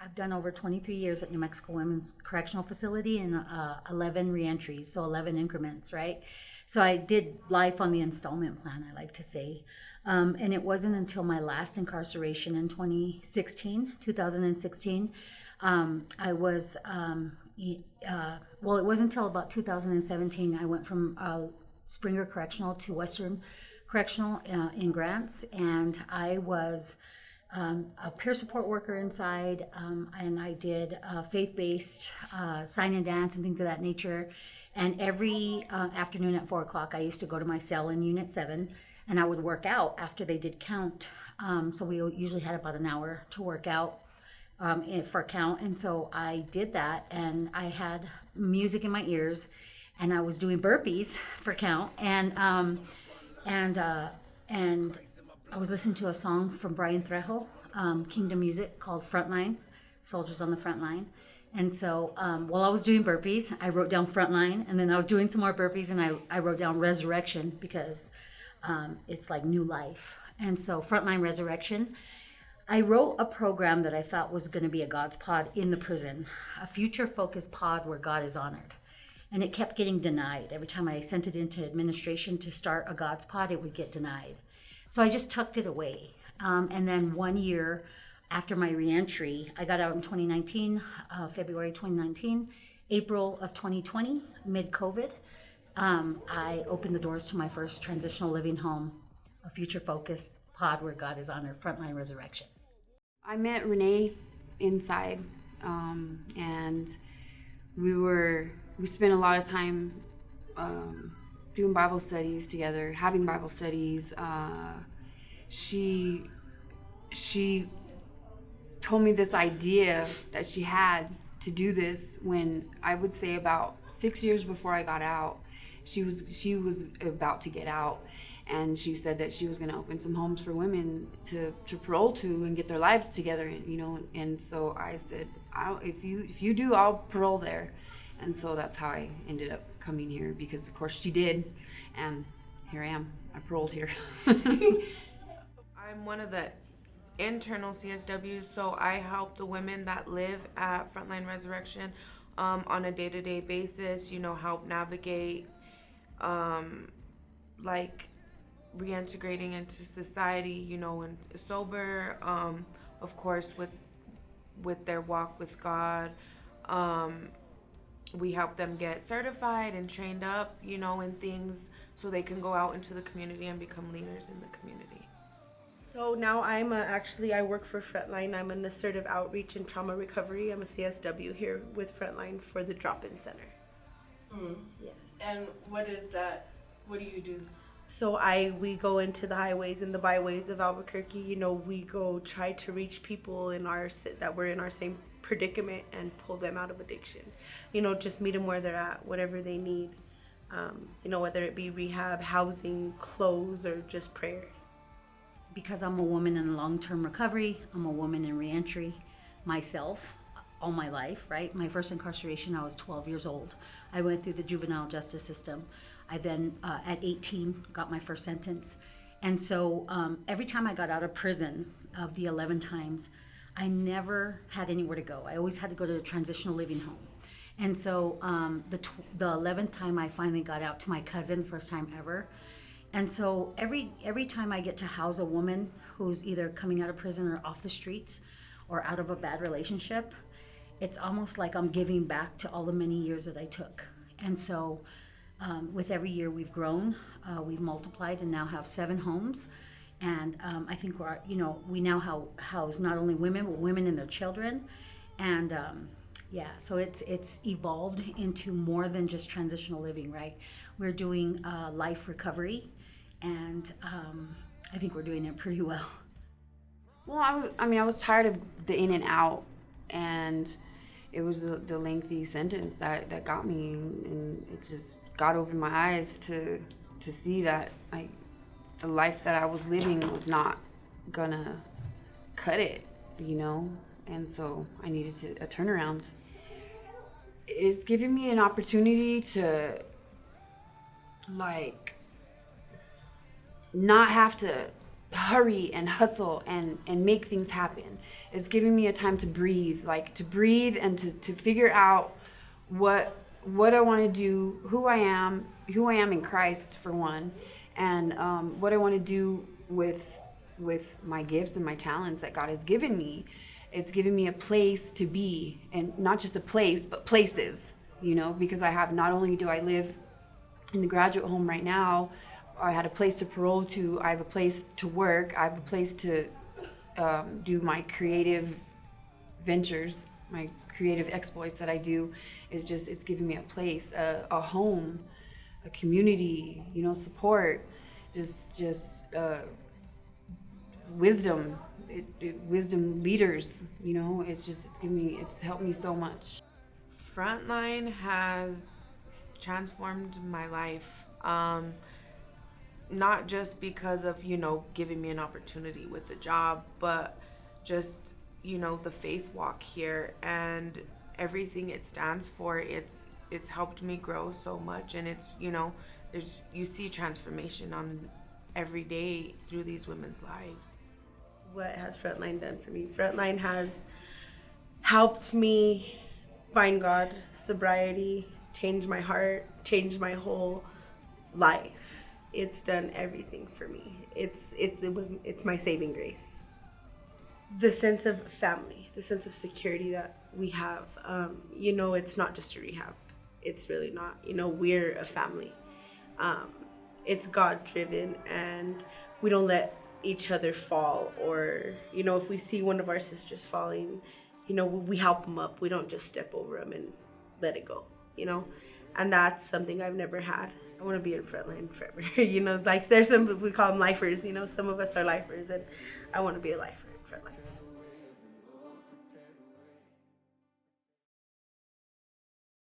I've done over 23 years at New Mexico Women's Correctional Facility and 11 reentries, so 11 increments, right? So I did life on the installment plan, I like to say. And it wasn't until my last incarceration in 2016, I was, well, it wasn't until about 2017 I went from Springer Correctional to Western Correctional in Grants, and I was a peer support worker inside, and I did faith-based sign and dance and things of that nature. And every afternoon at 4 o'clock, I used to go to my cell in Unit 7, and I would work out after they did count. So we usually had about an hour to work out for count. And so I did that, and I had music in my ears, and I was doing burpees for count. And I was listening to a song from Brian Trejo, Kingdom Music, called Frontline, Soldiers on the Front Line. And so while I was doing burpees, I wrote down Frontline, and then I was doing some more burpees, and I wrote down Resurrection, because it's like new life. And so Frontline Resurrection. I wrote a program that I thought was going to be a God's pod in the prison, a future-focused pod where God is honored. And it kept getting denied. Every time I sent it into administration to start a God's pod, it would get denied. So I just tucked it away. And then 1 year after my reentry, I got out in 2019, February 2019, April of 2020, mid-COVID, I opened the doors to my first transitional living home, a future-focused pod where God is honored, Frontline Resurrection. I met Renee inside, and we spent a lot of time doing Bible studies together, having Bible studies. She told me this idea that she had to do this when I would say about 6 years before I got out. She was about to get out, and she said that she was going to open some homes for women to parole to and get their lives together, you know. And so I said, if you do, I'll parole there. And so that's how I ended up coming here, because of course she did, and here I am. I paroled here. I'm one of the internal CSWs, so I help the women that live at Frontline Resurrection on a day-to-day basis, you know, help navigate like reintegrating into society, you know, and sober, of course, with their walk with God. We help them get certified and trained up, you know, in things so they can go out into the community and become leaders in the community. So now I'm I work for Frontline. I'm an assertive outreach and trauma recovery. I'm a CSW here with Frontline for the drop-in center. Yes. And what is that? What do you do? So we go into the highways and the byways of Albuquerque. You know, we go try to reach people that were in our same predicament and pull them out of addiction. You know, just meet them where they're at, whatever they need. You know, whether it be rehab, housing, clothes, or just prayer. Because I'm a woman in long-term recovery, I'm a woman in reentry myself all my life, right? My first incarceration, I was 12 years old. I went through the juvenile justice system. I then, at 18, got my first sentence. And so every time I got out of prison, of the 11 times, I never had anywhere to go. I always had to go to a transitional living home. And so the 11th time I finally got out to my cousin, first time ever. And so every time I get to house a woman who's either coming out of prison or off the streets or out of a bad relationship, it's almost like I'm giving back to all the many years that I took. And so with every year we've grown, we've multiplied, and now have 7 homes. And I think we now house not only women, but women and their children. And so it's evolved into more than just transitional living, right? We're doing life recovery, and I think we're doing it pretty well. Well, I was tired of the in and out, and it was the lengthy sentence that got me, and it just God opened my eyes to see that the life that I was living was not gonna cut it, you know, and so I needed a turnaround. It's given me an opportunity to not have to hurry and hustle and make things happen. It's giving me a time to breathe, like to breathe and to figure out what I want to do, who I am in Christ for one, and what I want to do with my gifts and my talents that God has given me. It's given me a place to be, and not just a place, but places, you know, because I have, not only do I live in the graduate home right now, I had a place to parole to, I have a place to work, I have a place to do my creative ventures, my creative exploits that I do. It's giving me a place, a home, a community, you know, support, just wisdom, wisdom leaders, you know. It's helped me so much. Frontline has transformed my life. Not just because of, you know, giving me an opportunity with the job, but just, you know, the faith walk here and everything it stands for. It's helped me grow so much, and it's, you know, you see transformation on every day through these women's lives. What has Frontline done for me? Frontline has helped me find God, sobriety, change my heart, change my whole life. It's done everything for me. It's my saving grace. The sense of family, the sense of security that we have. You know, it's not just a rehab. It's really not. You know, we're a family. It's God driven, and we don't let each other fall. Or, you know, if we see one of our sisters falling, you know, we help them up. We don't just step over them and let it go, you know. And that's something I've never had. I want to be in Frontline forever. You know, like there's some, we call them lifers, you know, some of us are lifers, and I want to be a lifer.